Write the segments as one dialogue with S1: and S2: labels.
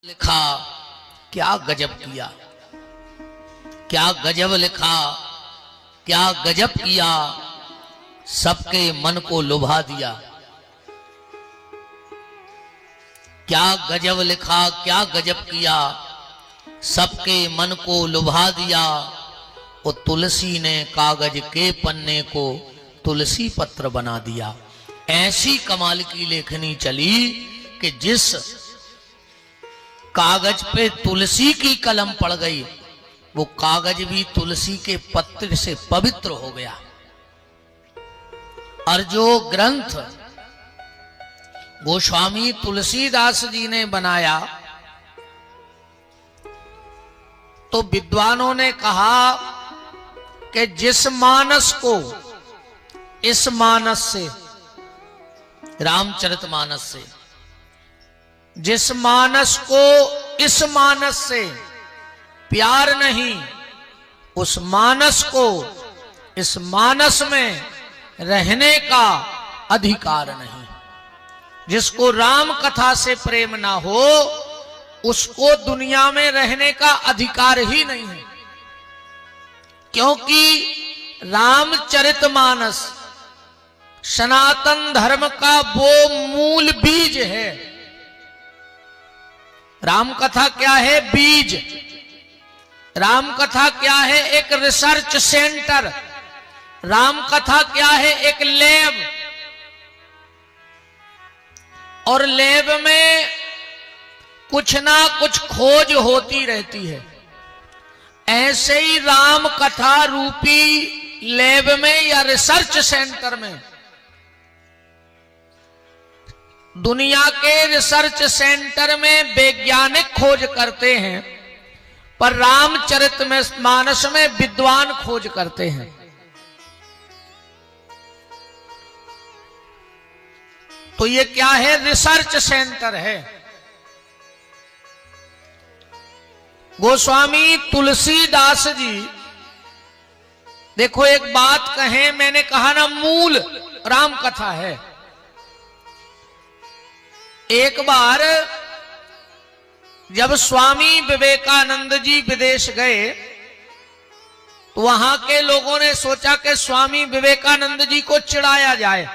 S1: लिखा, क्या गजब किया, क्या गजब लिखा, क्या गजब किया, सबके मन को लुभा दिया। क्या गजब लिखा, क्या गजब किया, सबके मन को लुभा दिया। वो तुलसी ने कागज के पन्ने को तुलसी पत्र बना दिया। ऐसी कमाल की लेखनी चली कि जिस कागज पे तुलसी की कलम पड़ गई वो कागज भी तुलसी के पत्र से पवित्र हो गया। और जो ग्रंथ गोस्वामी तुलसीदास जी ने बनाया तो विद्वानों ने कहा कि जिस मानस को इस मानस से, रामचरितमानस से, जिस मानस को इस मानस से प्यार नहीं, उस मानस को इस मानस में रहने का अधिकार नहीं। जिसको राम कथा से प्रेम ना हो उसको दुनिया में रहने का अधिकार ही नहीं है, क्योंकि रामचरितमानस सनातन धर्म का वो मूल बीज है। राम कथा क्या है? बीज। राम कथा क्या है? एक रिसर्च सेंटर। राम कथा क्या है? एक लैब। और लैब में कुछ ना कुछ खोज होती रहती है। ऐसे ही राम कथा रूपी लैब में या रिसर्च सेंटर में, दुनिया के रिसर्च सेंटर में वैज्ञानिक खोज करते हैं, पर रामचरितमानस में विद्वान खोज करते हैं। तो ये क्या है? रिसर्च सेंटर है। गोस्वामी तुलसीदास जी, देखो एक बात कहें, मैंने कहा ना मूल राम कथा है। एक बार जब स्वामी विवेकानंद जी विदेश गए तो वहां के लोगों ने सोचा कि स्वामी विवेकानंद जी को चिढ़ाया जाए,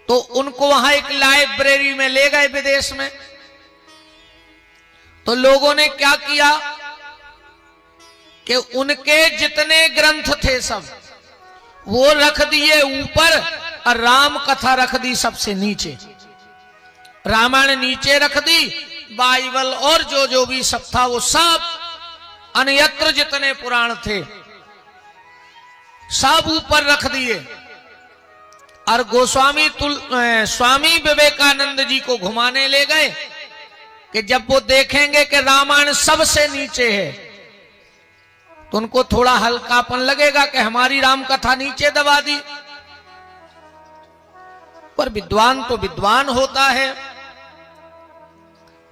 S1: तो उनको वहां एक लाइब्रेरी में ले गए विदेश में। तो लोगों ने क्या किया कि उनके जितने ग्रंथ थे सब वो रख दिए ऊपर और राम कथा रख दी सबसे नीचे। रामायण नीचे रख दी, बाइबल और जो भी सब था वो सब, अन्यत्र जितने पुराण थे सब ऊपर रख दिए। और स्वामी विवेकानंद जी को घुमाने ले गए कि जब वो देखेंगे कि रामायण सबसे नीचे है तो उनको थोड़ा हल्कापन लगेगा कि हमारी राम कथा नीचे दबा दी। पर विद्वान तो विद्वान होता है।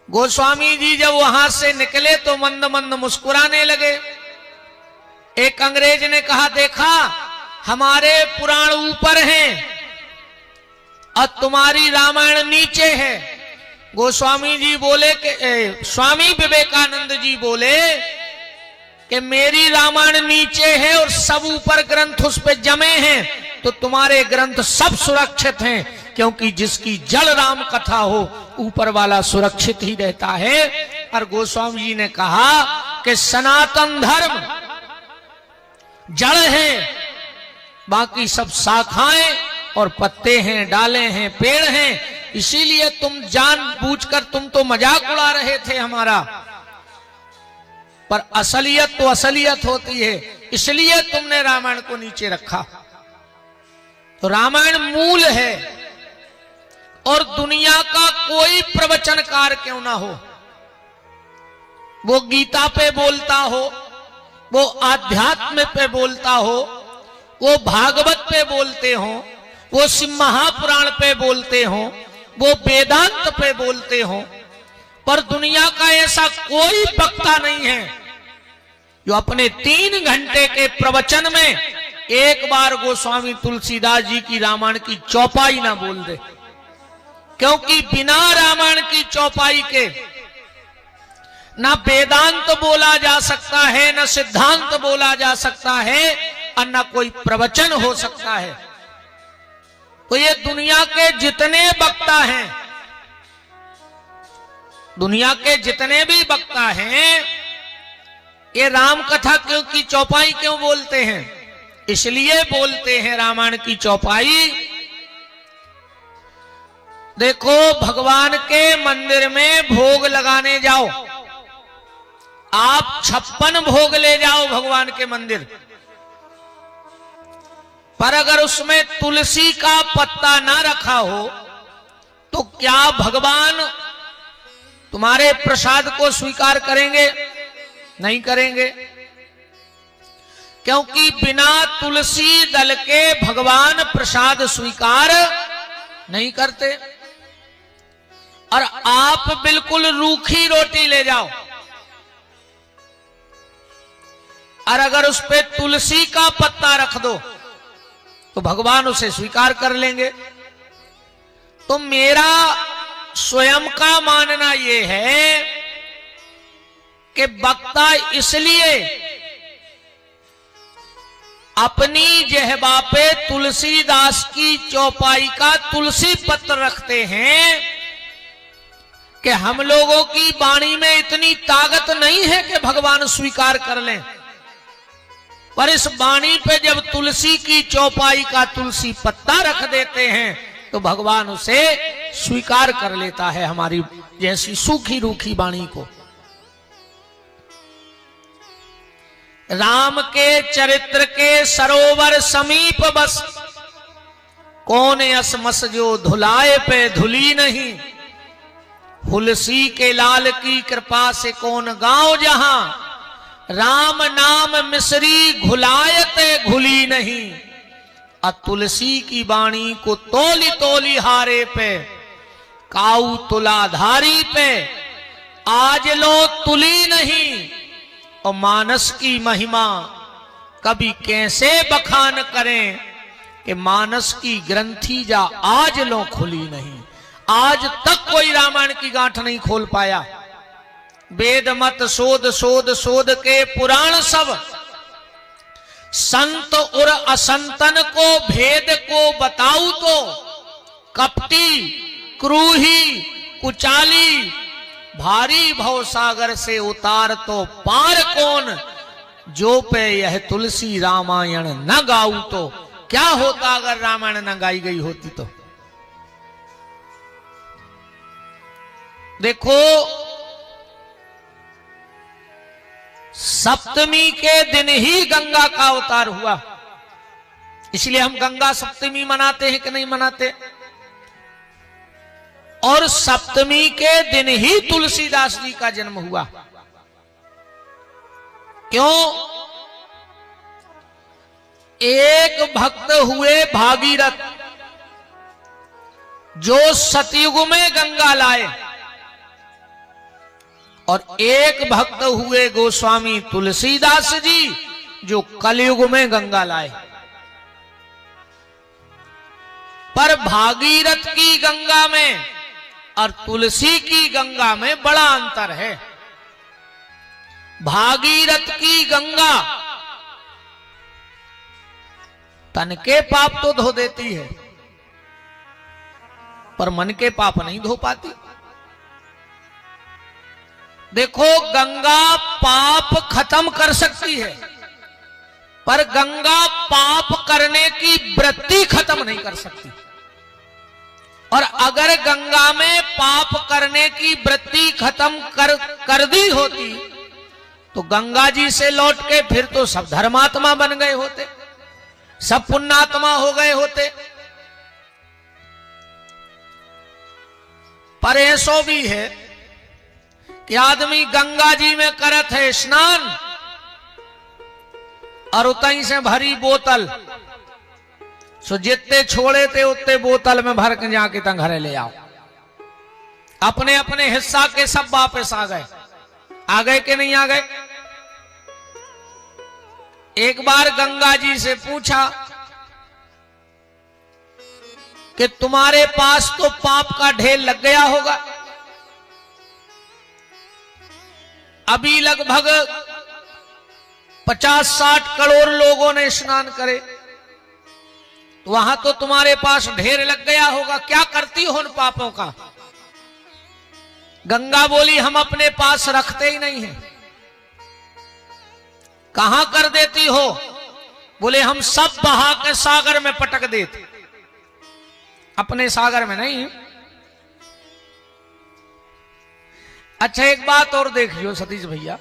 S1: गोस्वामी जी जब वहां से निकले तो मंद मंद मुस्कुराने लगे। एक अंग्रेज ने कहा, देखा हमारे पुराण ऊपर हैं और तुम्हारी रामायण नीचे है। गोस्वामी जी बोले कि स्वामी विवेकानंद जी बोले कि मेरी रामायण नीचे है और सब ऊपर ग्रंथ उस पे जमे हैं, तो तुम्हारे ग्रंथ सब सुरक्षित हैं, क्योंकि जिसकी जड़ राम कथा हो ऊपर वाला सुरक्षित ही रहता है। और गोस्वामी जी ने कहा कि सनातन धर्म जड़ है, बाकी सब शाखाएं और पत्ते हैं, डाले हैं, पेड़ हैं। इसीलिए तुम जानबूझकर, तुम तो मजाक उड़ा रहे थे हमारा, पर असलियत तो असलियत होती है, इसलिए तुमने रामायण को नीचे रखा। तो रामायण मूल है। और दुनिया का कोई प्रवचनकार क्यों ना हो, वो गीता पे बोलता हो, वो आध्यात्म पे बोलता हो, वो भागवत पे बोलते हो, वो शिव महापुराण पे बोलते हो, वो वेदांत पे बोलते हो, पर दुनिया का ऐसा कोई वक्ता नहीं है जो अपने 3 घंटे के प्रवचन में एक बार गोस्वामी तुलसीदास जी की रामायण की चौपाई ना बोल दे। क्योंकि बिना रामायण की चौपाई के ना वेदांत बोला जा सकता है, ना सिद्धांत बोला जा सकता है, और ना कोई प्रवचन हो सकता है। तो ये दुनिया के जितने वक्ता हैं, दुनिया के जितने भी वक्ता हैं, ये राम कथा क्यों की चौपाई क्यों बोलते हैं? इसलिए बोलते हैं रामायण की चौपाई। देखो, भगवान के मंदिर में भोग लगाने जाओ, आप 56 भोग ले जाओ भगवान के मंदिर, पर अगर उसमें तुलसी का पत्ता ना रखा हो तो क्या भगवान तुम्हारे प्रसाद को स्वीकार करेंगे? नहीं करेंगे, क्योंकि बिना तुलसी दल के भगवान प्रसाद स्वीकार नहीं करते। और आप बिल्कुल रूखी रोटी ले जाओ और अगर उस पे तुलसी का पत्ता रख दो तो भगवान उसे स्वीकार कर लेंगे। तो मेरा स्वयं का मानना यह है कि वक्ता इसलिए अपनी जेहबा पे तुलसीदास की चौपाई का तुलसी पत्र रखते हैं कि हम लोगों की वाणी में इतनी ताकत नहीं है कि भगवान स्वीकार कर लें, पर इस वाणी पे जब तुलसी की चौपाई का तुलसी पत्ता रख देते हैं तो भगवान उसे स्वीकार कर लेता है, हमारी जैसी सूखी रूखी वाणी को। राम के चरित्र के सरोवर समीप बस, कौन असमस जो धुलाए पे धुली नहीं, तुलसी के लाल की कृपा से कौन गांव जहां, राम नाम मिसरी घुलायते घुली नहीं, और तुलसी की वाणी को तोली तोली हारे पे, काऊ तुलाधारी पे आज लो तुली नहीं, और मानस की महिमा कभी कैसे बखान करें कि मानस की ग्रंथि जा आज लो खुली नहीं। आज तक कोई रामायण की गांठ नहीं खोल पाया। वेद मत शोध शोध शोध के पुराण सब, संत और असंतन को भेद को बताऊं तो, कपटी क्रूही कुचाली भारी भवसागर से उतार तो पार कौन, जो पे यह तुलसी रामायण न गाऊ तो। क्या होता अगर रामायण न गाई गई होती तो? देखो, सप्तमी के दिन ही गंगा का अवतार हुआ, इसलिए हम गंगा सप्तमी मनाते हैं कि नहीं मनाते? और सप्तमी के दिन ही तुलसीदास जी का जन्म हुआ। क्यों? एक भक्त हुए भागीरथ जो सतयुग में गंगा लाए, और एक भक्त हुए गोस्वामी तुलसीदास जी जो कलयुग में गंगा लाए। पर भागीरथ की गंगा में और तुलसी की गंगा में बड़ा अंतर है। भागीरथ की गंगा तन के पाप तो धो देती है, पर मन के पाप नहीं धो पाती। देखो, गंगा पाप खत्म कर सकती है, पर गंगा पाप करने की वृत्ति खत्म नहीं कर सकती। और अगर गंगा में पाप करने की वृत्ति खत्म कर दी होती तो गंगा जी से लौट के फिर तो सब धर्मात्मा बन गए होते, सब पुण्यात्मा हो गए होते। पर ऐसो भी है कि आदमी गंगा जी में करत है स्नान और उतई से भरी बोतल, सो जितने छोड़े थे उतने बोतल में भर के जाके तंग घरे ले आओ। अपने अपने हिस्सा के सब वापस आ गए कि नहीं आ गए? एक बार गंगा जी से पूछा कि तुम्हारे पास तो पाप का ढेर लग गया होगा। अभी लगभग 50-60 करोड़ लोगों ने स्नान करे, तो वहां तो तुम्हारे पास ढेर लग गया होगा। क्या करती हो उन पापों का? गंगा बोली हम अपने पास रखते ही नहीं है। कहां कर देती हो? बोले हम सब बहा के सागर में पटक देते, अपने सागर में नहीं। अच्छा एक बात और देखियो सतीश भैया,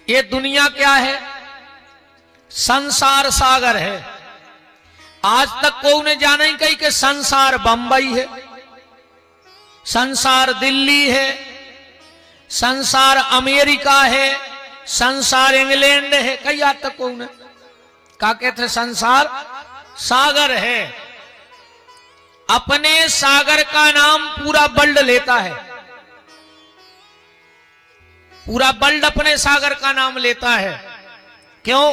S1: ये दुनिया क्या है? संसार सागर है। आज तक कोई ने जाना ही कही कि संसार बंबई है, संसार दिल्ली है, संसार अमेरिका है, संसार इंग्लैंड है। कई आज तक कोई ने कहा कहते संसार सागर है। अपने सागर का नाम पूरा वर्ल्ड लेता है, पूरा वर्ल्ड अपने सागर का नाम लेता है। क्यों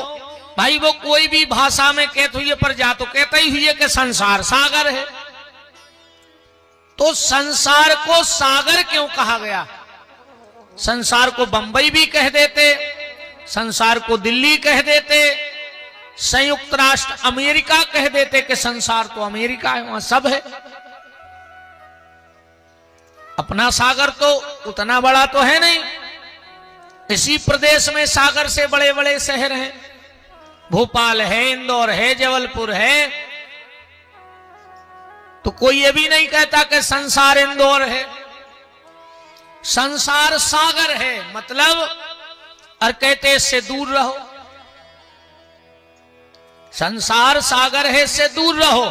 S1: भाई? वो कोई भी भाषा में कहते हुए पर जा तो कहता ही हुई है कि संसार सागर है। तो संसार को सागर क्यों कहा गया? संसार को बंबई भी कह देते, संसार को दिल्ली कह देते, संयुक्त राष्ट्र अमेरिका कह देते कि संसार तो अमेरिका है, वहां सब है। अपना सागर तो उतना बड़ा तो है नहीं। इसी प्रदेश में सागर से बड़े बड़े शहर हैं, भोपाल है, इंदौर है, जबलपुर है। तो कोई ये भी नहीं कहता कि संसार इंदौर है। संसार सागर है मतलब, और कहते इससे दूर रहो। संसार सागर है, इससे दूर रहो।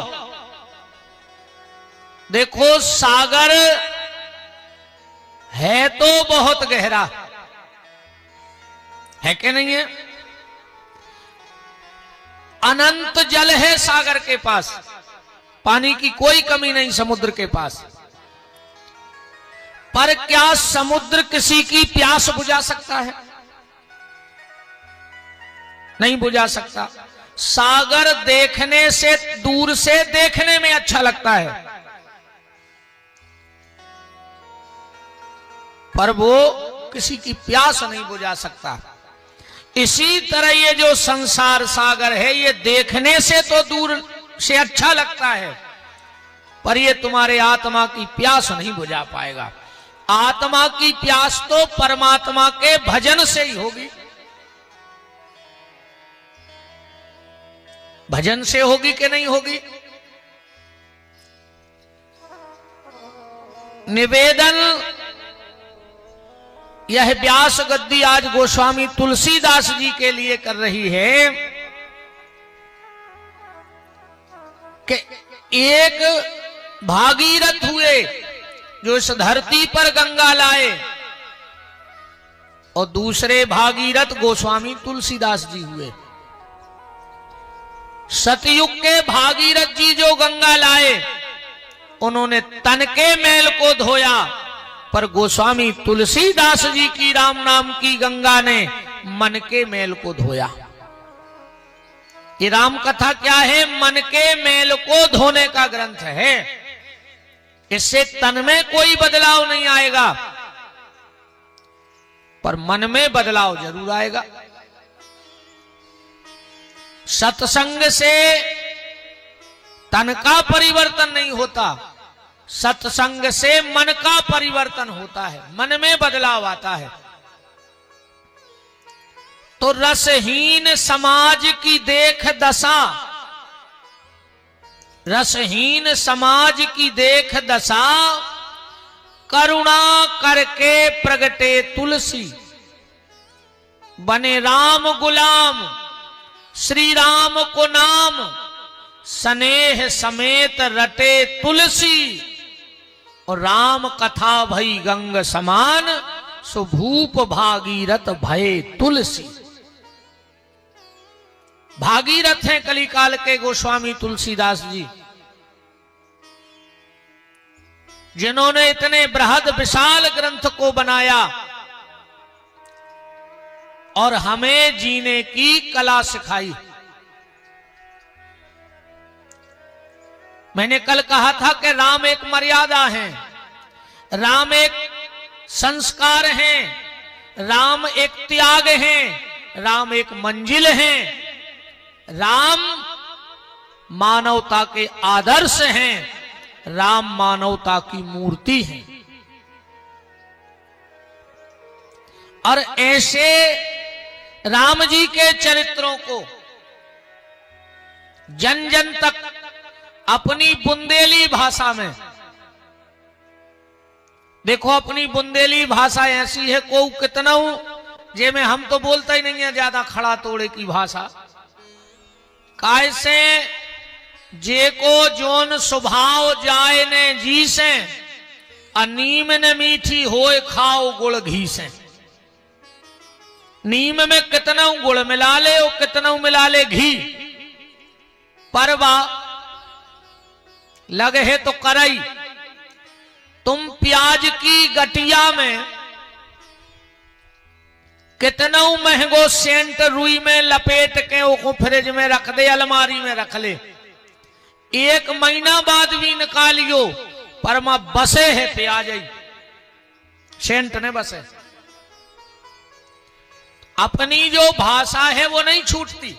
S1: देखो सागर है तो बहुत गहरा है कि नहीं है? अनंत जल है सागर के पास, पानी की कोई कमी नहीं समुद्र के पास। पर क्या समुद्र किसी की प्यास बुझा सकता है? नहीं बुझा सकता। सागर देखने से, दूर से देखने में अच्छा लगता है, पर वो किसी की प्यास नहीं बुझा सकता। इसी तरह ये जो संसार सागर है, ये देखने से तो दूर से अच्छा लगता है, पर ये तुम्हारे आत्मा की प्यास नहीं बुझा पाएगा। आत्मा की प्यास तो परमात्मा के भजन से ही होगी, भजन से होगी कि नहीं होगी? निवेदन यह व्यास गद्दी आज गोस्वामी तुलसीदास जी के लिए कर रही है कि एक भागीरथ हुए जो इस धरती पर गंगा लाए, और दूसरे भागीरथ गोस्वामी तुलसीदास जी हुए। सतयुग के भागीरथ जी जो गंगा लाए, उन्होंने तन के मैल को धोया, पर गोस्वामी तुलसीदास जी की राम नाम की गंगा ने मन के मैल को धोया। ये राम कथा क्या है? मन के मैल को धोने का ग्रंथ है। इससे तन में कोई बदलाव नहीं आएगा, पर मन में बदलाव जरूर आएगा। सत्संग से तन का परिवर्तन नहीं होता, सत्संग से मन का परिवर्तन होता है, मन में बदलाव आता है। तो रसहीन समाज की देख दशा, रसहीन समाज की देख दशा, करुणा करके प्रगटे तुलसी, बने राम गुलाम श्री राम को नाम, स्नेह समेत रटे तुलसी, और राम कथा भई गंग समान, सुभूप भागीरथ भये तुलसी। भागीरथ हैं कलिकाल के गोस्वामी तुलसीदास जी, जिन्होंने इतने बृहद विशाल ग्रंथ को बनाया और हमें जीने की कला सिखाई। मैंने कल कहा था कि राम एक मर्यादा है, राम एक संस्कार है, राम एक त्याग है, राम एक मंजिल है, राम मानवता के आदर्श हैं, राम मानवता की मूर्ति है। और ऐसे राम जी के चरित्रों को जन जन तक अपनी बुंदेली भाषा में, देखो अपनी बुंदेली भाषा ऐसी है, को कितना जे में हम तो बोलते ही नहीं है ज्यादा खड़ा तोड़े की भाषा, कैसे जे को जोन स्वभाव जाए ने जी से, अनीम न मीठी होए खाओ गुड़ घी से। नीम में कितना गुड़ मिला ले और कितना मिला ले घी, परवा लगे है तो करई। तुम प्याज की गटिया में कितना महंगो सेंट रुई में लपेट के वो फ्रिज में रख दे, अलमारी में रख ले, एक महीना बाद भी निकालियो पर मां बसे है प्याज ही, सेंट ने बसे। अपनी जो भाषा है वो नहीं छूटती।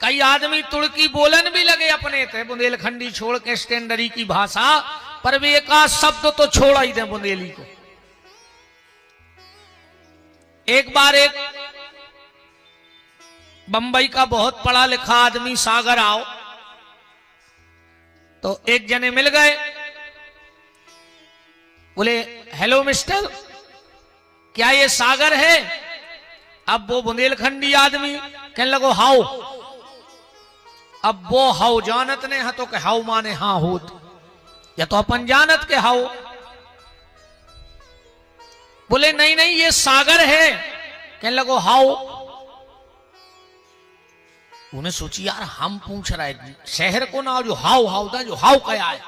S1: कई आदमी तुर्की बोलन भी लगे अपने थे, बुंदेलखंडी छोड़ के स्टैंडरी की भाषा, पर वे एक आध शब्द तो छोड़ा ही दे बुंदेली को। एक बार एक बंबई का बहुत पढ़ा लिखा आदमी सागर आओ, तो एक जने मिल गए, बोले हेलो मिस्टर, क्या ये सागर है? अब वो बुंदेलखंडी आदमी कहने लगो हाउ। अब वो हाउ जानत ने हा तो के हाउ माने हाँ होत, या तो अपन जानत के हाउ। बोले नहीं नहीं ये सागर है। कहने लगो हाउ। उन्हें सोची यार हम पूछ रहे शहर को ना जो हाउ हाउ था, जो हाउ क्या है।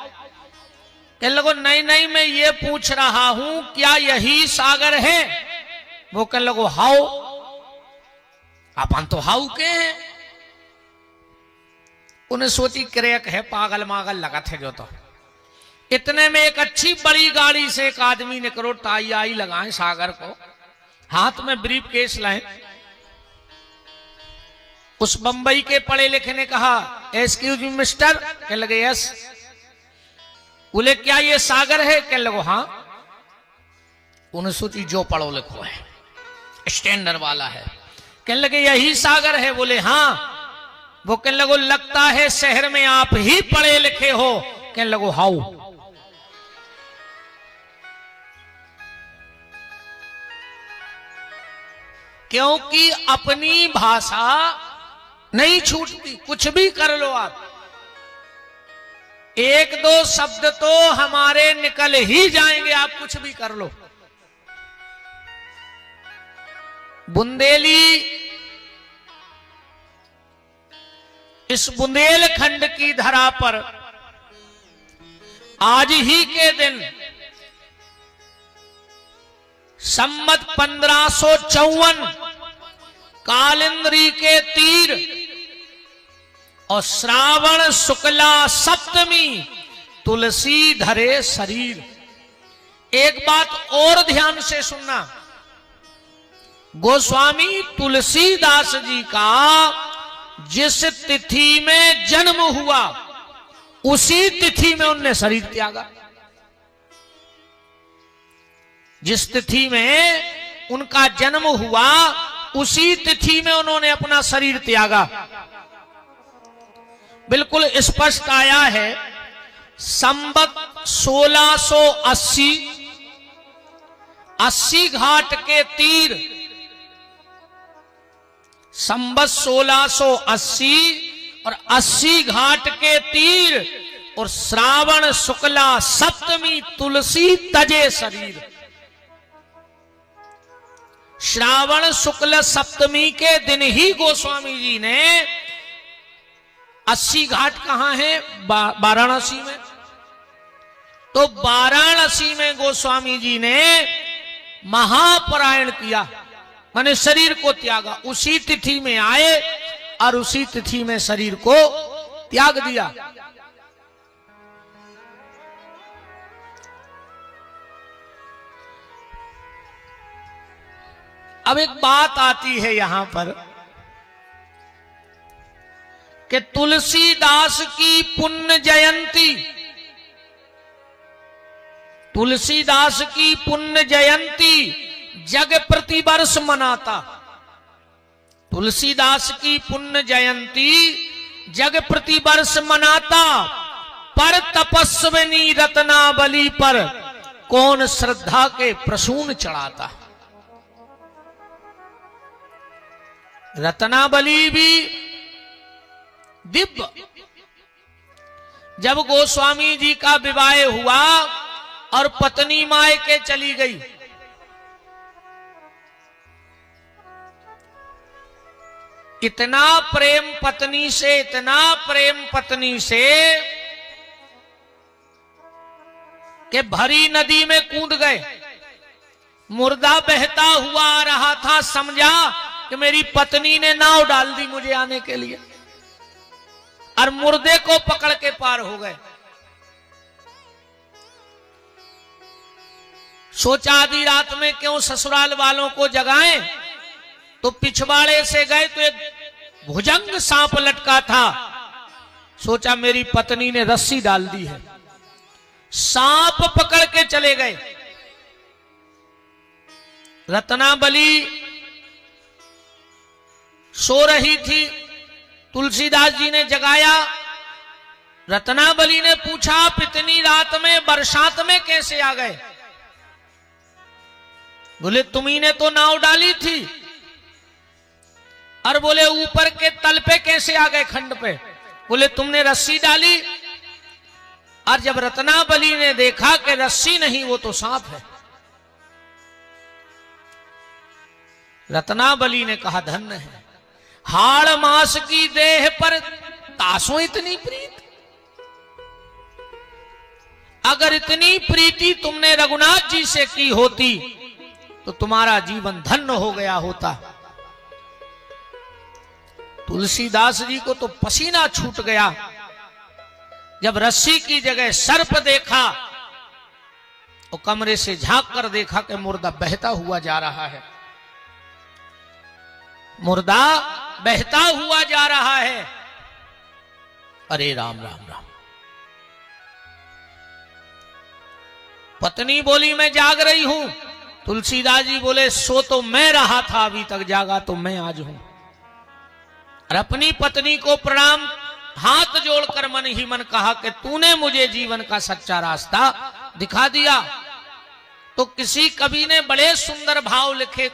S1: कहने लगो नहीं नहीं मैं ये पूछ रहा हूं क्या यही सागर है? वो कहने लगो हाउ। अपन तो हाउ के हैं। उन्हें सोची क्रैक है, पागल मागल लगा थे जो। तो इतने में एक अच्छी बड़ी गाड़ी से एक आदमी ने करो टाई आई लगाए सागर को, हाथ में ब्रीफ केस लाए। उस बंबई के पढ़े लिखे ने कहा एक्सक्यूज मी मिस्टर। कहने लगे यस। बोले क्या ये सागर है? कहने लगो हाँ। उन्हें सोची जो पढ़ो लिखो है, स्टैंडर्ड वाला है। कहने लगे यही सागर है? बोले हाँ। वो कहने लगो लगता है शहर में आप ही पढ़े लिखे हो। कहने लगो हाउ। क्योंकि अपनी भाषा नहीं छूटती, कुछ भी कर लो आप। एक दो शब्द तो हमारे निकल ही जाएंगे, आप कुछ भी कर लो। बुंदेली इस बुंदेलखंड की धरा पर आज ही के दिन संवत 1554 कालिंद्री के तीर और श्रावण शुक्ला सप्तमी तुलसी धरे शरीर। एक बात और ध्यान से सुनना, गोस्वामी तुलसीदास जी का जिस तिथि में जन्म हुआ उसी तिथि में उनने शरीर त्यागा। जिस तिथि में उनका जन्म हुआ उसी तिथि में उन्होंने अपना शरीर त्यागा। बिल्कुल स्पष्ट आया है संवत 1680 80 घाट के तीर, संवत 1680 और 80 घाट के तीर और श्रावण शुक्ला सप्तमी तुलसी तजे शरीर। श्रावण शुक्ल सप्तमी के दिन ही गोस्वामी जी ने 80 घाट कहां है? वाराणसी में। तो वाराणसी में गोस्वामी जी ने महापरायण किया, माने शरीर को त्यागा। उसी तिथि में आए और उसी तिथि में शरीर को त्याग दिया। अब एक बात आती है यहां पर कि तुलसीदास की पुण्य जयंती, तुलसीदास की पुण्य जयंती जग प्रतिवर्ष मनाता। तुलसीदास की पुण्य जयंती जग प्रतिवर्ष मनाता, पर तपस्विनी रत्नावली पर कौन श्रद्धा के प्रसून चढ़ाता। रत्नावली भी दिव्य। जब गोस्वामी जी का विवाह हुआ और पत्नी मायके चली गई, इतना प्रेम पत्नी से, इतना प्रेम पत्नी से कि भरी नदी में कूद गए। मुर्दा बहता हुआ आ रहा था, समझा कि मेरी पत्नी ने नाव डाल दी मुझे आने के लिए, और मुर्दे को पकड़ के पार हो गए। सोचा आधी रात में क्यों ससुराल वालों को जगाएं, तो पिछवाड़े से गए तो एक भुजंग सांप लटका था। सोचा मेरी पत्नी ने रस्सी डाल दी है, सांप पकड़ के चले गए। रत्नावली सो रही थी, तुलसीदास जी ने जगाया। रत्नावली ने पूछा आप इतनी रात में बरसात में कैसे आ गए? बोले तुम्ही ने तो नाव डाली थी। और बोले ऊपर के तल पे कैसे आ गए, खंड पे? बोले तुमने रस्सी डाली। और जब रत्नावली ने देखा कि रस्सी नहीं वो तो सांप है, रत्नावली ने कहा धन्य है हाड़ मास की देह पर तासो इतनी प्रीत। अगर इतनी प्रीति तुमने रघुनाथ जी से की होती तो तुम्हारा जीवन धन्य हो गया होता। तुलसीदास जी को तो पसीना छूट गया जब रस्सी की जगह सर्प देखा और कमरे से झांक कर देखा कि मुर्दा बहता हुआ जा रहा है, मुर्दा बहता हुआ जा रहा है। अरे राम राम राम। पत्नी बोली मैं जाग रही हूं। तुलसीदास जी बोले सो तो मैं रहा था, अभी तक जागा तो मैं आज हूं। और अपनी पत्नी को प्रणाम हाथ जोड़कर मन ही मन कहा कि तूने मुझे जीवन का सच्चा रास्ता दिखा दिया। तो किसी कवि ने बड़े सुंदर भाव लिखे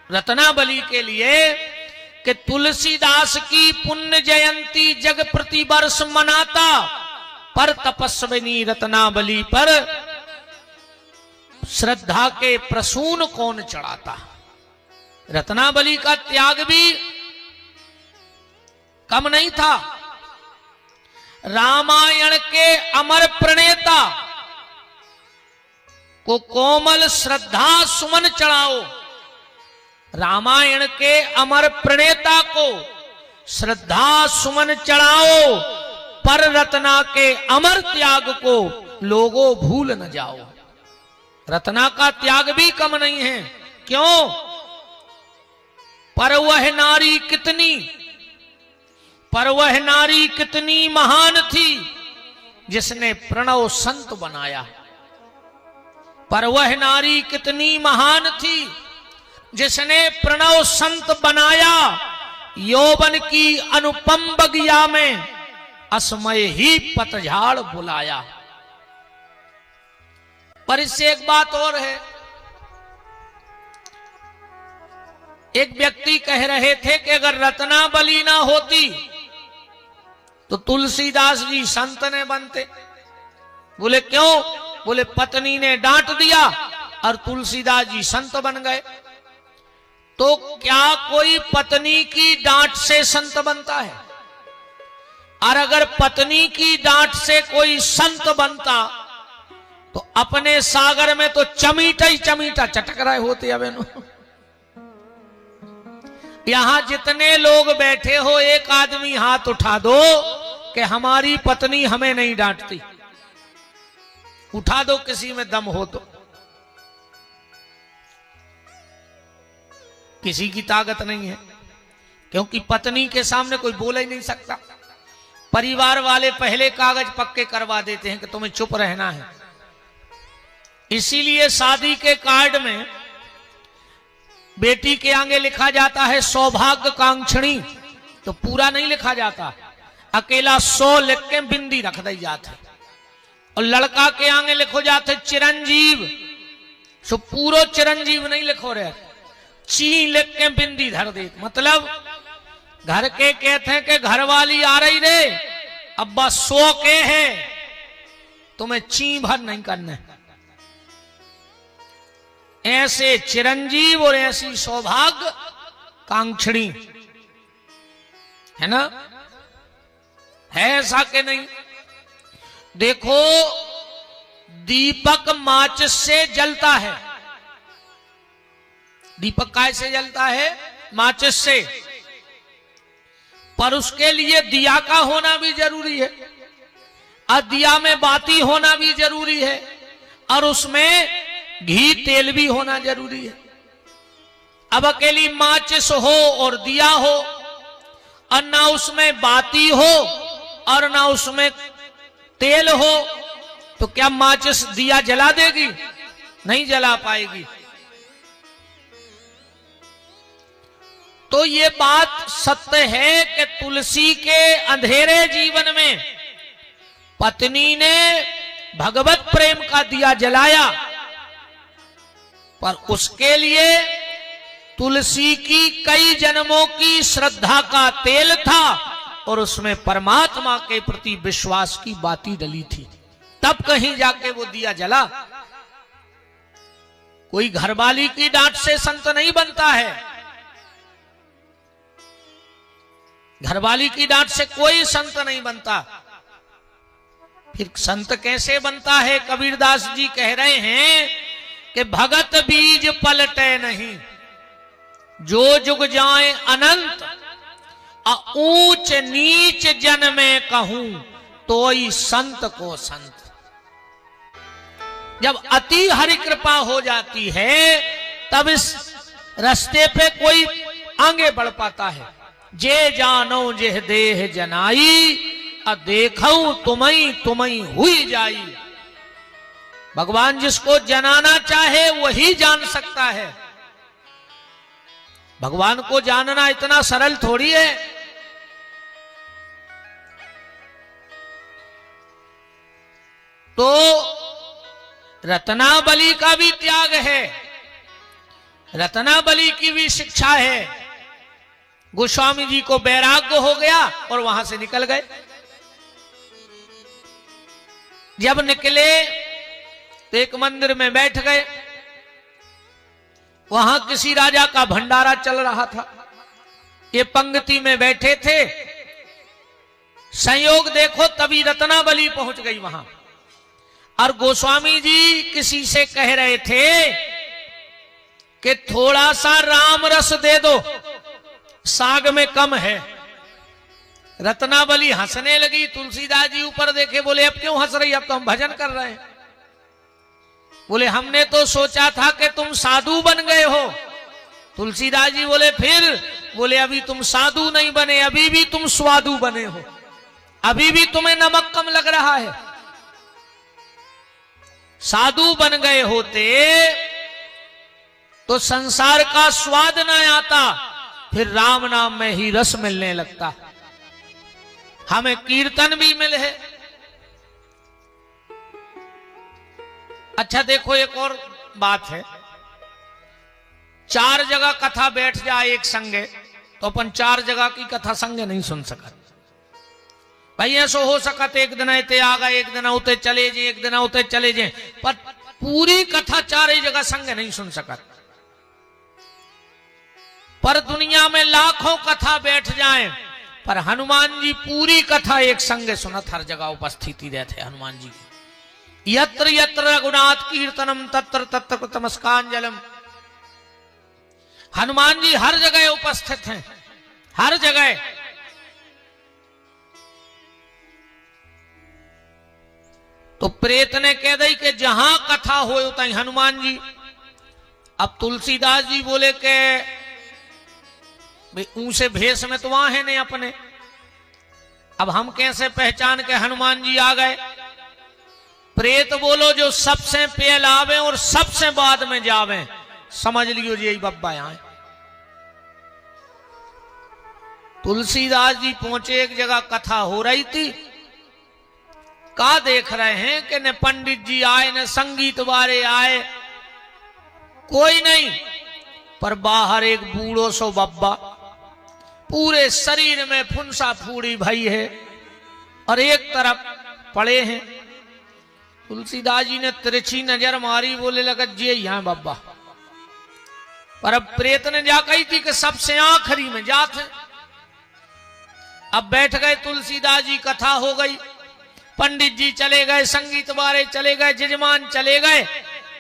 S1: रत्नावली के लिए कि तुलसीदास की पुण्य जयंती जग प्रतिवर्ष मनाता, पर तपस्विनी रत्नावली पर श्रद्धा के प्रसून कौन चढ़ाता। रत्नावली का त्याग भी कम नहीं था। रामायण के अमर प्रणेता को कोमल श्रद्धा सुमन चढ़ाओ। रामायण के अमर प्रणेता को श्रद्धा सुमन चढ़ाओ, पर रत्ना के अमर त्याग को लोगों भूल न जाओ। रत्ना का त्याग भी कम नहीं है। क्यों? पर वह नारी कितनी महान थी जिसने प्रणव संत बनाया। पर वह नारी कितनी महान थी जिसने प्रणव संत बनाया। यौवन की अनुपम बगिया में असमय ही पतझड़ बुलाया। पर इससे एक बात और है। एक व्यक्ति कह रहे थे कि अगर रत्नावली ना होती तो तुलसीदास जी संत ने बनते। बोले क्यों? बोले पत्नी ने डांट दिया और तुलसीदास जी संत बन गए। तो क्या कोई पत्नी की डांट से संत बनता है? और अगर पत्नी की डांट से कोई संत बनता तो अपने सागर में तो चमीटा ही चमीटा चटक रहे होते। अब यहां जितने लोग बैठे हो एक आदमी हाथ उठा दो कि हमारी पत्नी हमें नहीं डांटती। उठा दो किसी में दम हो तो। किसी की ताकत नहीं है, क्योंकि पत्नी के सामने कोई बोल ही नहीं सकता। परिवार वाले पहले कागज पक्के करवा देते हैं कि तुम्हें चुप रहना है। इसीलिए शादी के कार्ड में बेटी के आगे लिखा जाता है सौभाग्य कांक्षणी, तो पूरा नहीं लिखा जाता, अकेला 100 लिख के बिंदी रख दी जाते। और लड़का के आगे लिखो जाते चिरंजीव, सो पूरो चिरंजीव नहीं लिखो रहे, ची लिख के बिंदी धर दे। मतलब घर के कहते हैं कि घरवाली आ रही रे, अब्बा 100 के है, तुम्हें ची भर नहीं करना। ऐसे चिरंजीव और ऐसी सौभाग्य कांक्षणी है ना, है ऐसा के नहीं। देखो दीपक माचिस से जलता है, दीपक कैसे जलता है? माचिस से, पर उसके लिए दिया का होना भी जरूरी है, और दिया में बाती होना भी जरूरी है, और उसमें घी तेल भी होना जरूरी है। अब अकेली माचिस हो और दिया हो, और ना उसमें बाती हो और ना उसमें तेल हो, तो क्या माचिस दिया जला देगी? नहीं जला पाएगी। तो ये बात सत्य है कि तुलसी के अंधेरे जीवन में पत्नी ने भगवत प्रेम का दिया जलाया, पर उसके लिए तुलसी की कई जन्मों की श्रद्धा का तेल था, और उसमें परमात्मा के प्रति विश्वास की बाती डली थी, तब कहीं जाके वो दिया जला। कोई घरवाली की डांट से संत नहीं बनता है, घरवाली की डांट से कोई संत नहीं बनता। फिर संत कैसे बनता है? कबीरदास जी कह रहे हैं कि भगत बीज पलटे नहीं, जो जुग जाए अनंत, ऊंच नीच जन में कहूं तो ही संत को संत। जब अति हरि कृपा हो जाती है तब इस रास्ते पे कोई आगे बढ़ पाता है। जे जानो जेह देह जनाई, देखऊं तुम्ही तुम्ही हुई जाई। भगवान जिसको जनाना चाहे वही जान सकता है। भगवान को जानना इतना सरल थोड़ी है। तो रत्नाबली का भी त्याग है, रत्नाबली की भी शिक्षा है। गोस्वामी जी को वैराग्य हो गया और वहां से निकल गए। जब निकले तो एक मंदिर में बैठ गए, वहां किसी राजा का भंडारा चल रहा था। ये पंक्ति में बैठे थे, संयोग देखो तभी रत्नाबली पहुंच गई वहां। और गोस्वामी जी किसी से कह रहे थे कि थोड़ा सा राम रस दे दो, साग में कम है। रत्नाबली हंसने लगी। तुलसीदास जी ऊपर देखे, बोले अब क्यों हंस रही? अब तो हम भजन कर रहे हैं। बोले हमने तो सोचा था कि तुम साधु बन गए हो। तुलसीदास जी बोले फिर? बोले अभी तुम साधु नहीं बने, अभी भी तुम स्वादु बने हो, अभी भी तुम्हें नमक कम लग रहा है। साधु बन गए होते तो संसार का स्वाद न आता, फिर राम नाम में ही रस मिलने लगता। हमें कीर्तन भी मिले है। अच्छा देखो एक और बात है, 4 जगह कथा बैठ जाए एक संगे तो अपन 4 जगह की कथा संगे नहीं सुन सकते। भाई ऐसा हो सकता एक दिन इतने आ गए, एक दिन उते चले जाए, एक दिन उते चले जाए, पर पूरी कथा 4 जगह संगे नहीं सुन सकते। पर दुनिया में लाखों कथा बैठ जाएं, पर हनुमान जी पूरी कथा एक संगे सुनत, हर जगह उपस्थिति रहते हनुमान जी की। यत्र यत्र रघुनाथ कीर्तनम तत्र तत्र कृतमस्कांजलम। हनुमान जी हर जगह उपस्थित हैं, हर जगह। तो प्रेत ने कह दी कि जहां कथा हो तहीं हनुमान जी। अब तुलसीदास जी बोले कि भाई ऊंचे भेष में तो वहां है नहीं अपने। अब हम कैसे पहचान के हनुमान जी आ गए? प्रेत बोलो जो सबसे पहले आवे और सबसे बाद में जावे, समझ लियो जी यही बब्बा यहां। तुलसीदास जी पहुंचे एक जगह, कथा हो रही थी, का देख रहे हैं कि न पंडित जी आए न संगीत वाले आए, कोई नहीं, पर बाहर एक बूढ़ो सो बब्बा, पूरे शरीर में फुंसा फूड़ी भई है और एक तरफ पड़े हैं। तुलसीदास जी ने तिरछी नजर मारी, बोले लगा जे यहां बब्बा। पर अब प्रेत ने जा कही थी कि सबसे आखिरी में जात है। अब बैठ गए तुलसीदास जी, कथा हो गई, पंडित जी चले गए, संगीत वाले चले गए, जजमान चले गए,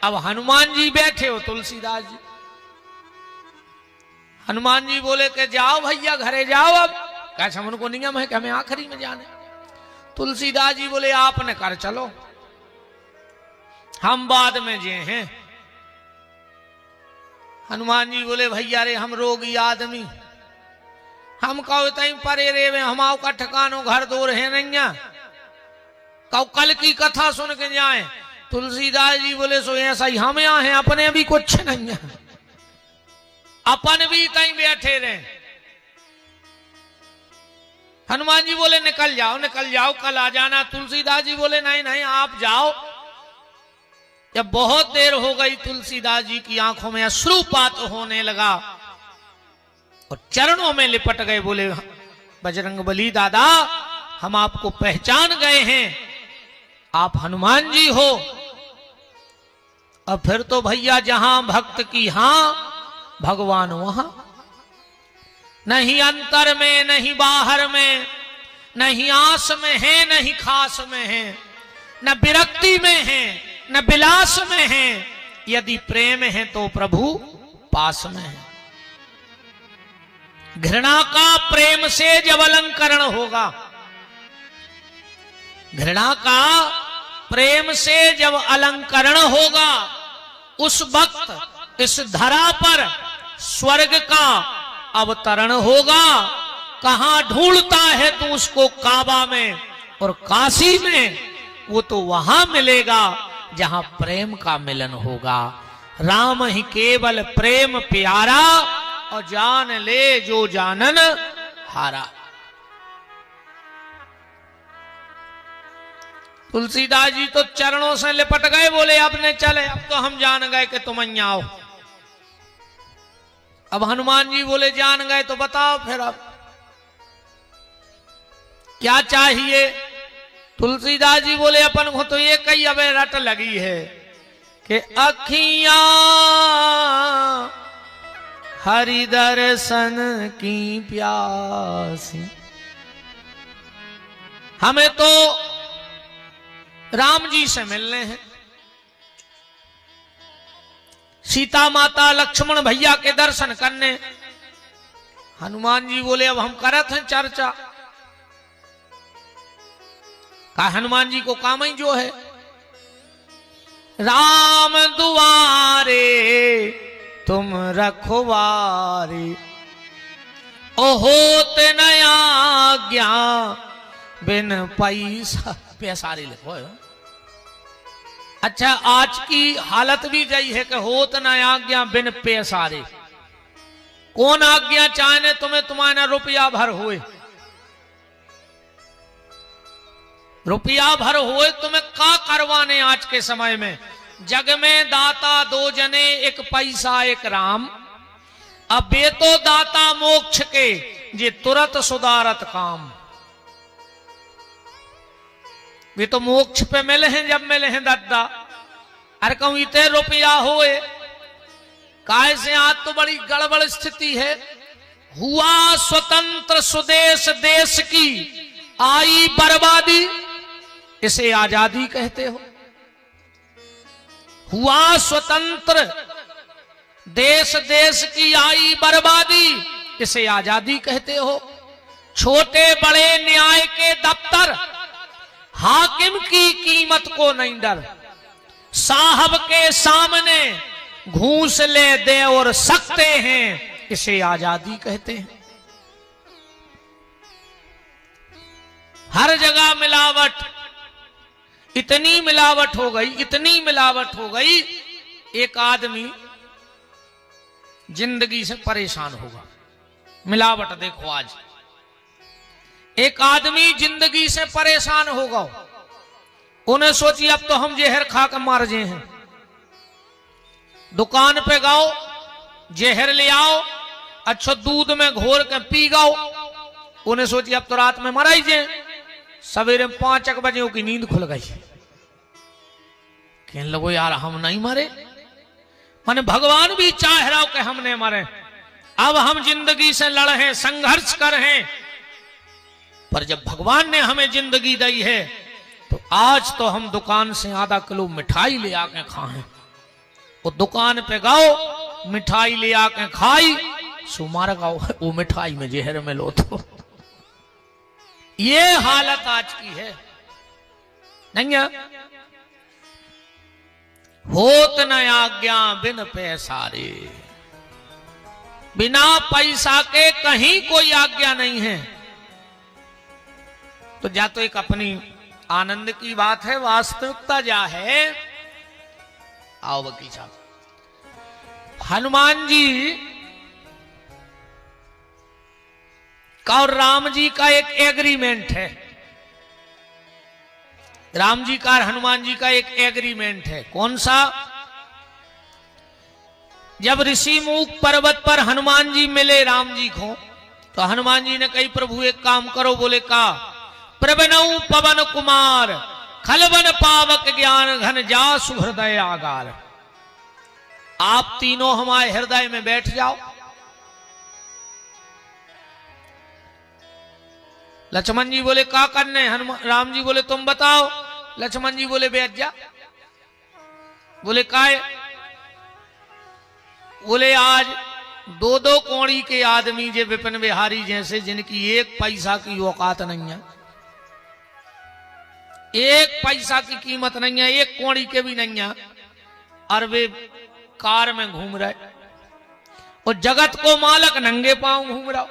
S1: अब हनुमान जी बैठे हो। तुलसीदास जी, हनुमान जी बोले कि जाओ भैया घरे जाओ। अब कैसा उनको नियम है कि हमें आखिरी में जाने। तुलसीदास जी बोले आपने कर चलो, हम बाद में जे हैं। हनुमान जी बोले भैया रे हम रोगी आदमी, हम कहो तई परे रे हमाओ का ठिकानो घर दूर है नहीं, कहो कल की कथा सुन के जाए। तुलसीदास जी बोले सो ऐसा ही हम यहाँ हैं, अपने भी कुछ नहीं है, अपन भी कहीं बैठे रहे। हनुमान जी बोले निकल जाओ कल आ जाना। तुलसीदास जी बोले नहीं नहीं आप जाओ। जब बहुत देर हो गई, तुलसीदास जी की आंखों में अश्रुपात होने लगा और चरणों में लिपट गए, बोले बजरंगबली दादा हम आपको पहचान गए हैं, आप हनुमान जी हो। अब फिर तो भैया जहां भक्त की हां भगवान वहां, नहीं अंतर में नहीं बाहर में, नहीं आस में है नहीं खास में है, न विरक्ति में है न विलास में है, यदि प्रेम है तो प्रभु पास में है। घृणा का प्रेम से जब अलंकरण होगा, घृणा का प्रेम से जब अलंकरण होगा, उस वक्त इस धरा पर स्वर्ग का अवतरण होगा। कहां ढूंढता है तू उसको? काबा में और काशी में, वो तो वहां मिलेगा जहां प्रेम का मिलन होगा। राम ही केवल प्रेम प्यारा और जान ले जो जानन हारा। तुलसीदास जी तो चरणों से लिपट गए, बोले अब ने चले, अब तो हम जान गए कि तुम અહીંયા आओ। अब हनुमान जी बोले जान गए तो बताओ फिर अब क्या चाहिए? तुलसीदास जी बोले अपन को तो ये कई अब रट लगी है कि अखियां हरि दर्शन की प्यासी। हमें तो राम जी से मिलने हैं, सीता माता लक्ष्मण भैया के दर्शन करने। हनुमान जी बोले अब हम करत हैं चर्चा। का हनुमान जी को काम ही जो है, राम दुआरे तुम रखवारे, ओ होत न आज्ञा बिन पैसा लिखो। अच्छा आज की हालत भी यही है कि होत न आज्ञा बिन पैसारे। कौन आज्ञा चाहने तुम्हें? तुम्हारा रुपया भर हुए, रुपया भर हुए तुम्हें का करवाने? आज के समय में जग में दाता दो जने, एक पैसा एक राम। अब बे तो दाता मोक्ष के, जे तुरंत सुधारत काम। वे तो मोक्ष पे मिले हैं, जब मिले हैं दद्दा। अरे कहूं इतने रुपया होए काय से? आज तो बड़ी गड़बड़ स्थिति है। हुआ स्वतंत्र स्वदेश देश की आई बर्बादी, इसे आजादी कहते हो? हुआ स्वतंत्र देश देश की आई बर्बादी, इसे आजादी कहते हो? छोटे बड़े न्याय के दफ्तर, हाकिम की कीमत को नहीं डर, साहब के सामने घूस ले दे और सकते हैं, इसे आजादी कहते हैं। हर जगह मिलावट, इतनी मिलावट हो गई, इतनी मिलावट हो गई, एक आदमी जिंदगी से परेशान होगा। मिलावट देखो, आज एक आदमी जिंदगी से परेशान होगा। उन्हें सोचिए अब तो हम जहर खा कर मार गए हैं। दुकान पे गाओ, जहर ले आओ, अच्छा दूध में घोर के पी गाओ। उन्हें सोचिए अब तो रात में मरा ही जाए। सवेरे 5 बजे की नींद खुल गई। कहने लगो यार हम नहीं मरे, माने भगवान भी चाह रहा हो कि हमने मरे। अब हम जिंदगी से लड़े हैं, संघर्ष कर हैं, पर जब भगवान ने हमें जिंदगी दी है तो आज तो हम दुकान से आधा किलो मिठाई ले आके खाएं। वो दुकान पे गाओ, मिठाई ले आके खाई, सुमार गाओ वो मिठाई में जहर में लो। तो ये हालत आज की है। नहीं होत न आज्ञा बिन पैसारे, बिना पैसा के कहीं कोई आज्ञा नहीं है। तो जा तो एक अपनी आनंद की बात है, वास्तविकता जा है। आओ वकील साहब, हनुमान जी का और राम जी का एक एग्रीमेंट है। राम जी का और हनुमान जी का एक एग्रीमेंट है। कौन सा? जब ऋषि मुख पर्वत पर हनुमान जी मिले राम जी को, तो हनुमान जी ने कही प्रभु एक काम करो। बोले का? प्रभनऊ पवन कुमार, खलवन पावक ज्ञान घन जासु हृदय आगार। आप तीनों हमारे हृदय में बैठ जाओ। लक्ष्मण जी बोले का करने? राम जी बोले तुम बताओ। लक्ष्मण जी बोले बैठ जा। बोले काय? बोले आज 2-2 कौड़ी के आदमी जे विपिन बिहारी जैसे, जिनकी 1 पैसा की औकात नहीं है, 1 पैसा की कीमत नहीं है, 1 कौड़ी के भी नहीं है, और वे कार में घूम रहे और जगत को मालक नंगे पांव घूम रहा।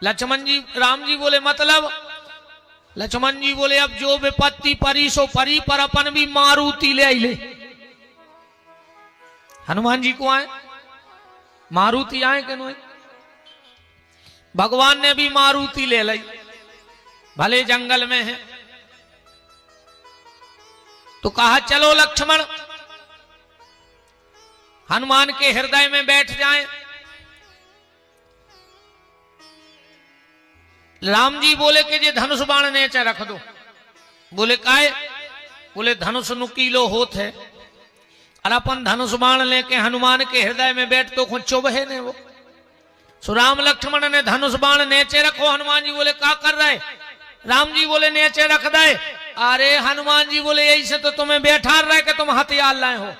S1: लक्ष्मण जी, राम जी बोले मतलब? लक्ष्मण जी बोले अब जो विपत्ति परी सो परी, पर अपन भी मारुति ले आइले। हनुमान जी को आए, मारुति आए कि नहीं? भगवान ने भी मारुति ले ली, भले जंगल में है। तो कहा चलो लक्ष्मण हनुमान के हृदय में बैठ जाएं। राम जी बोले कि जे धनुष बाण नीचे रख दो। बोले काय? बोले धनुष नुकीलो होत है, और अपन धनुष बाण लेके हनुमान के हृदय में बैठ तो खुद चुभे ने वो। सो राम लक्ष्मण ने धनुष बाण नीचे रखो। हनुमान जी बोले का कर रहे? राम जी बोले नीचे रख दे। अरे हनुमान जी बोले यही से तो तुम्हें बैठा रहे कि तुम हथियार लाए हो।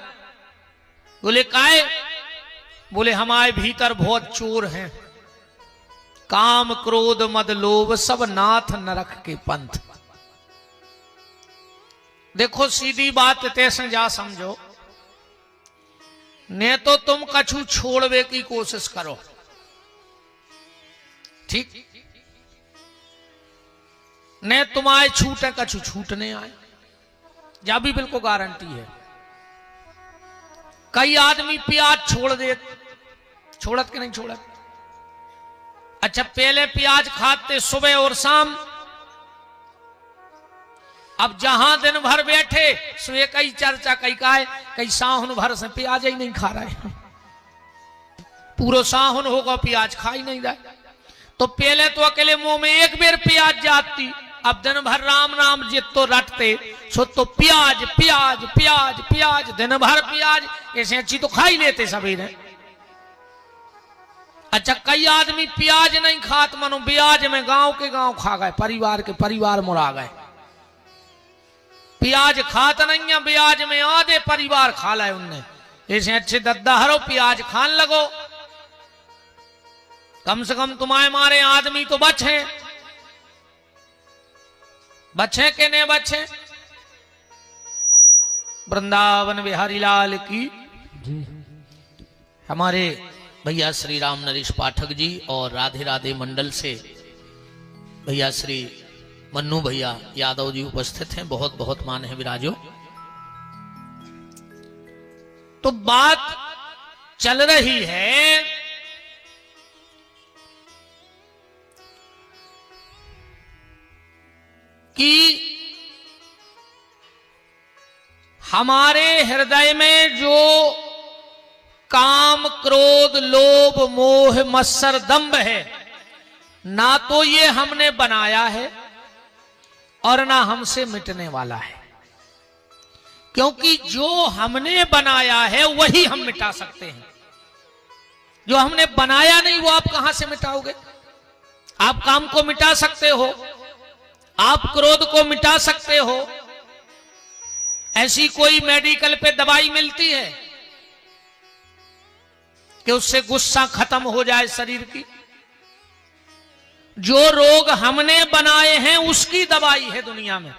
S1: बोले काय? बोले हमारे भीतर बहुत चोर हैं, काम क्रोध मद लोभ सब नाथ नरक के पंथ। देखो सीधी बात तैसे जा समझो, ने तो तुम कछु छोड़वे की कोशिश करो, ठीक, ने तुम्हारे छूटे कछु छूटने आए, जा भी बिल्कुल गारंटी है। कई आदमी प्याज छोड़ दे, छोड़त के नहीं छोड़त? अच्छा पहले प्याज खाते सुबह और शाम, अब जहां दिन भर बैठे सुबह कई चर्चा, कई काय, कई साहुन भर से प्याज ही नहीं खा रहे, पूरा साहुन होगा प्याज खा ही नहीं रहा। तो पहले तो अकेले मुंह में एक बेर प्याज जाती, अब दिन भर राम नाम जित तो रटते सो तो प्याज प्याज प्याज प्याज, दिन भर प्याज, ऐसे अच्छी तो खा ही लेते सवेरे। अच्छा कई आदमी प्याज नहीं खात, मानो ब्याज में गांव के गांव खा गए, परिवार के परिवार मुड़ा गए। प्याज खात नहीं है, ब्याज में आधे परिवार खा लाए उनने। ऐसे अच्छे दद्दाहरो प्याज खान लगो, कम से कम तुम्हारे मारे आदमी तो बचे, बचे के नहीं बचे। वृंदावन बिहारी लाल की। हमारे भैया श्री राम नरेश पाठक जी और राधे राधे मंडल से भैया श्री मन्नू भैया यादव जी उपस्थित हैं, बहुत बहुत मान है विराजो। तो बात चल रही है कि हमारे हृदय में जो काम, क्रोध, लोभ, मोह, मत्सर, दंभ है, ना तो ये हमने बनाया है और ना हमसे मिटने वाला है। क्योंकि जो हमने बनाया है वही हम मिटा सकते हैं। जो हमने बनाया नहीं वो आप कहां से मिटाओगे? आप काम को मिटा सकते हो, आप क्रोध को मिटा सकते हो। ऐसी कोई मेडिकल पे दवाई मिलती है कि उससे गुस्सा खत्म हो जाए शरीर की? जो रोग हमने बनाए हैं उसकी दवाई है दुनिया में।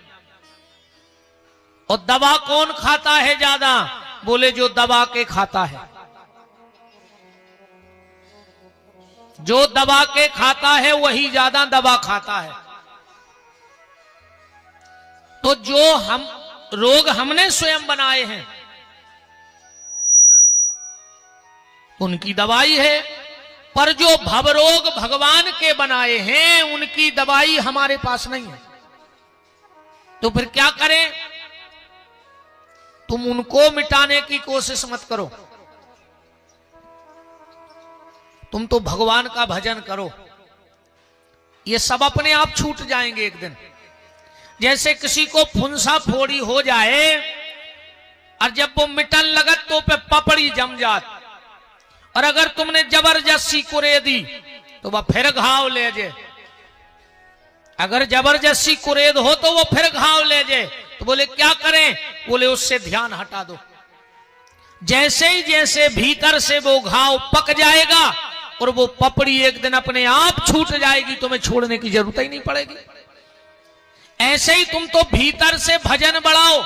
S1: और दवा कौन खाता है ज्यादा? बोले जो दबा के खाता है। जो दबा के खाता है वही ज्यादा दवा खाता है। तो जो हम रोग हमने स्वयं बनाए हैं उनकी दवाई है, पर जो भवरोग भगवान के बनाए हैं उनकी दवाई हमारे पास नहीं है। तो फिर क्या करें? तुम उनको मिटाने की कोशिश मत करो, तुम तो भगवान का भजन करो। ये सब अपने आप छूट जाएंगे एक दिन। जैसे किसी को फुंसा फोड़ी हो जाए और जब वो मिटन लगत तो पे पपड़ी जम जात, और अगर तुमने जबरदस्ती कुरे दी तो वह फिर घाव ले जाए। अगर जबरदस्ती कुरेद हो तो वो फिर घाव ले जाए। तो बोले क्या करें? बोले उससे ध्यान हटा दो। जैसे ही जैसे भीतर से वो घाव पक जाएगा और वो पपड़ी एक दिन अपने आप छूट जाएगी, तुम्हें छोड़ने की जरूरत ही नहीं पड़ेगी। ऐसे ही तुम तो भीतर से भजन बढ़ाओ।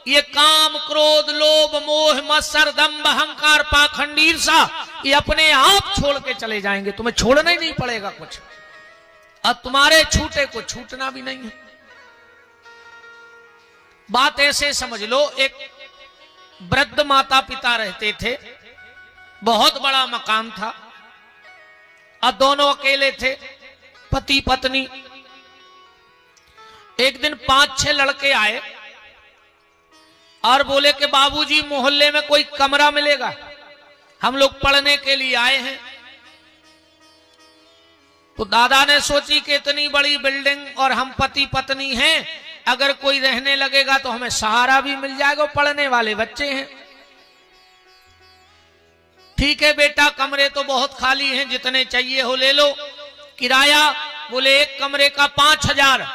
S1: ये काम, क्रोध, लोभ, मोह, मत्सर, दंभ, अहंकार, पाखंड, ईर्षा, ये अपने आप छोड़ के चले जाएंगे। तुम्हें छोड़ना ही नहीं पड़ेगा कुछ, और तुम्हारे छूटे को छूटना भी नहीं है। बात ऐसे समझ लो, एक वृद्ध माता पिता रहते थे, बहुत बड़ा मकान था और दोनों अकेले थे, पति पत्नी। एक दिन 5-6 लड़के आए और बोले कि बाबूजी मोहल्ले में कोई कमरा मिलेगा, हम लोग पढ़ने के लिए आए हैं। तो दादा ने सोची कि इतनी बड़ी बिल्डिंग और हम पति पत्नी हैं, अगर कोई रहने लगेगा तो हमें सहारा भी मिल जाएगा, पढ़ने वाले बच्चे हैं। ठीक है बेटा, कमरे तो बहुत खाली हैं, जितने चाहिए हो ले लो। किराया बोले एक कमरे का 5,000।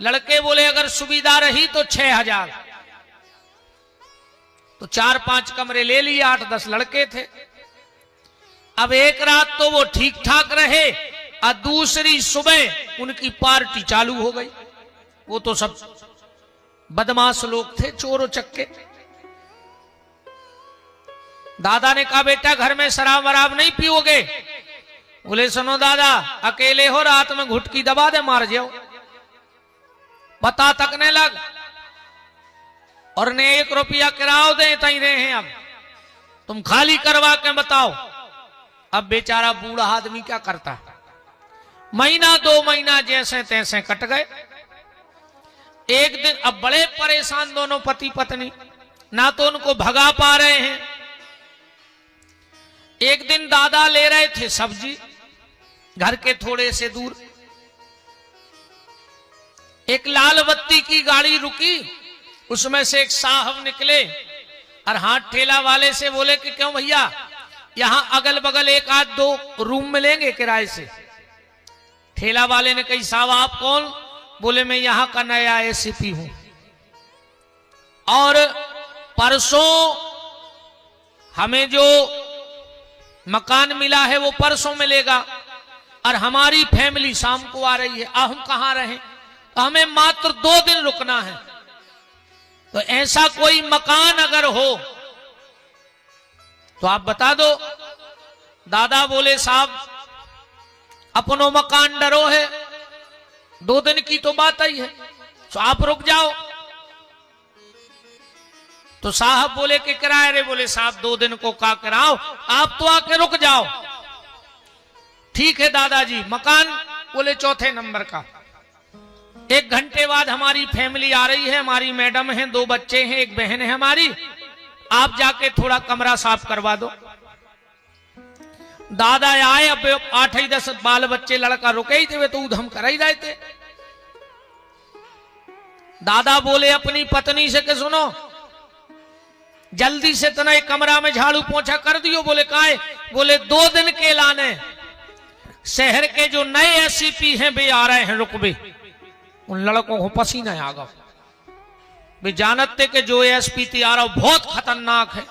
S1: लड़के बोले अगर सुविधा रही तो 6,000। तो 4-5 कमरे ले लिए, 8-10 लड़के थे। अब एक रात तो वो ठीक ठाक रहे और दूसरी सुबह उनकी पार्टी चालू हो गई। वो तो सब बदमाश लोग थे, चोर चक्के। दादा ने कहा बेटा घर में शराब वराब नहीं पियोगे? बोले सुनो दादा, अकेले हो, रात में घुटकी दबा दे मार जाओ। पता तकने लग और ने 1 रुपया किराया दे तई रहे हैं। अब तुम खाली करवा के बताओ। अब बेचारा बूढ़ा आदमी क्या करता? महीना 2 महीना जैसे तैसे कट गए। एक दिन अब बड़े परेशान दोनों पति पत्नी, ना तो उनको भगा पा रहे हैं। एक दिन दादा ले रहे थे सब्जी घर के थोड़े से दूर, एक लाल बत्ती की गाड़ी रुकी, उसमें से एक साहब निकले और हाथ ठेला वाले से बोले कि क्यों भैया, यहां अगल बगल 1-2 रूम मिलेंगे किराए से? ठेला वाले ने कही साहब आप कौन? बोले मैं यहां का नया एसीपी हूं और परसों हमें जो मकान मिला है वो परसों मिलेगा और हमारी फैमिली शाम को आ रही है। हम कहां रहें? तो हमें मात्र 2 दिन रुकना है। तो ऐसा कोई मकान अगर हो तो आप बता दो। दादा बोले साहब अपनो मकान डरो है, 2 दिन की तो बात ही है, तो आप रुक जाओ। तो साहब बोले कि किराए रे, बोले साहब 2 दिन को का कराओ, आप तो आके रुक जाओ। ठीक है दादाजी, मकान बोले 4थे नंबर का। 1 घंटे बाद हमारी फैमिली आ रही है, हमारी मैडम है, 2 बच्चे हैं, 1 बहन है हमारी, आप जाके थोड़ा कमरा साफ करवा दो। दादा आए, अब 8-10 बाल बच्चे लड़का रुके ही थे, वे तो उधम कर ही रहे थे। दादा बोले अपनी पत्नी से कि सुनो जल्दी से तना कमरा में झाड़ू पोछा कर दियो। बोले काहे? बोले 2 दिन के लाने शहर के जो नए एसपी हैं वे आ रहे हैं रुकबे, उन लड़कों को पसीना आ गया। वे जानते कि जो एसपी तैयार बहुत खतरनाक है,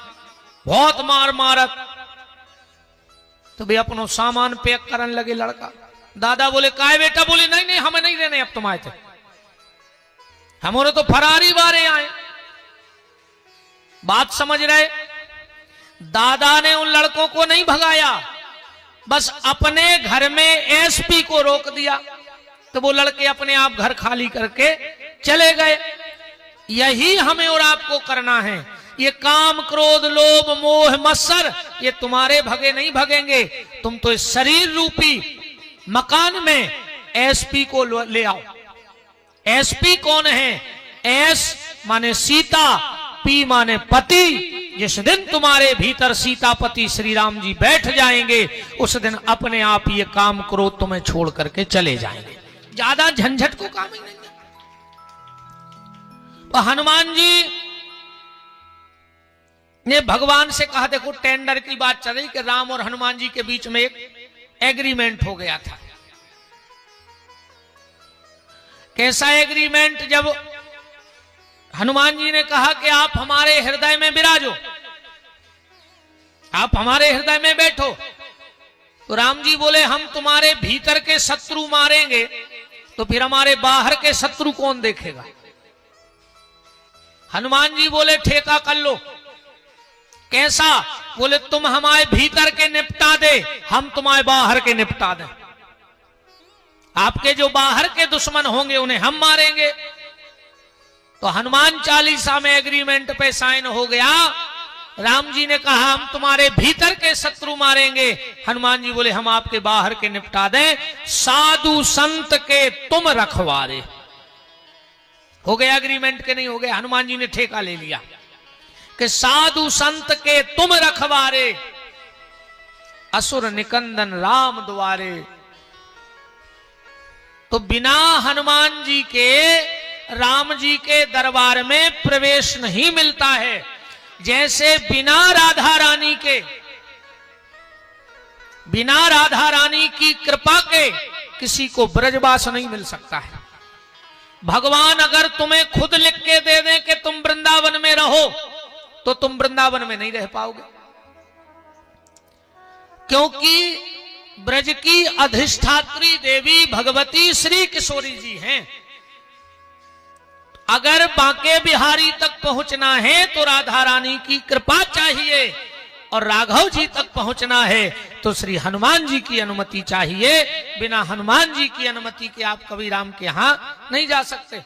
S1: बहुत मार मारत। तो वे अपनो सामान पैक करने लगे लड़का। दादा बोले काहे बेटा? बोले नहीं नहीं हमें नहीं रहने, अब तुम आए थे, हमारे तो फरारी बारे आए। बात समझ रहे? दादा ने उन लड़कों को नहीं भगाया, बस अपने घर में एसपी को रोक दिया। तो वो लड़के अपने आप घर खाली करके चले गए। यही हमें और आपको करना है। ये काम क्रोध लोभ मोह मत्सर ये तुम्हारे भगे नहीं भगेंगे। तुम तो इस शरीर रूपी मकान में एसपी को ले आओ। एसपी कौन है? एस माने सीता, पी माने पति। जिस दिन तुम्हारे भीतर सीतापति श्री राम जी बैठ जाएंगे उस दिन अपने आप ये काम क्रोध तुम्हें छोड़ करके चले जाएंगे। ज्यादा झंझट को काम ही नहीं। तो हनुमान जी ने भगवान से कहा, देखो टेंडर की बात चल रही कि राम और हनुमान जी के बीच में एक एग्रीमेंट हो गया था। कैसा एग्रीमेंट? जब हनुमान जी ने कहा कि आप हमारे हृदय में विराजो, आप हमारे हृदय में बैठो, तो राम जी बोले हम तुम्हारे भीतर के शत्रु मारेंगे तो फिर हमारे बाहर के शत्रु कौन देखेगा? हनुमान जी बोले ठेका कर लो। कैसा? बोले तुम हमारे भीतर के निपटा दे, हम तुम्हारे बाहर के निपटा दें। आपके जो बाहर के दुश्मन होंगे उन्हें हम मारेंगे। तो हनुमान चालीसा में एग्रीमेंट पे साइन हो गया। राम जी ने कहा हम तुम्हारे भीतर के शत्रु मारेंगे, हनुमान जी बोले हम आपके बाहर के निपटा दें। साधु संत के तुम रखवारे। हो गया एग्रीमेंट के नहीं हो गया? हनुमान जी ने ठेका ले लिया कि साधु संत के तुम रखवारे, असुर निकंदन राम द्वारे। तो बिना हनुमान जी के राम जी के दरबार में प्रवेश नहीं मिलता है। जैसे बिना राधा रानी के, बिना राधा रानी की कृपा के किसी को ब्रजवास नहीं मिल सकता है। भगवान अगर तुम्हें खुद लिख के दे दें कि तुम वृंदावन में रहो तो तुम वृंदावन में नहीं रह पाओगे, क्योंकि ब्रज की अधिष्ठात्री देवी भगवती श्री किशोरी जी हैं। अगर बांके बिहारी तक पहुंचना है तो राधा रानी की कृपा चाहिए, और राघव जी तक पहुंचना है तो श्री हनुमान जी की अनुमति चाहिए। बिना हनुमान जी की अनुमति के आप कभी राम के यहां नहीं जा सकते।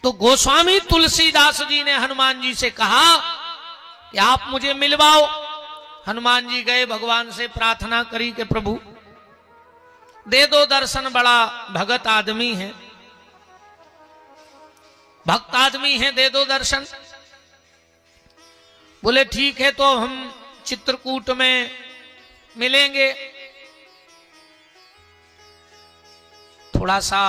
S1: तो गोस्वामी तुलसीदास जी ने हनुमान जी से कहा कि आप मुझे मिलवाओ। हनुमान जी गए, भगवान से प्रार्थना करी कि प्रभु दे दो दर्शन, बड़ा भगत आदमी है, भक्त आदमी है, दे दो दर्शन। बोले ठीक है, तो हम चित्रकूट में मिलेंगे। थोड़ा सा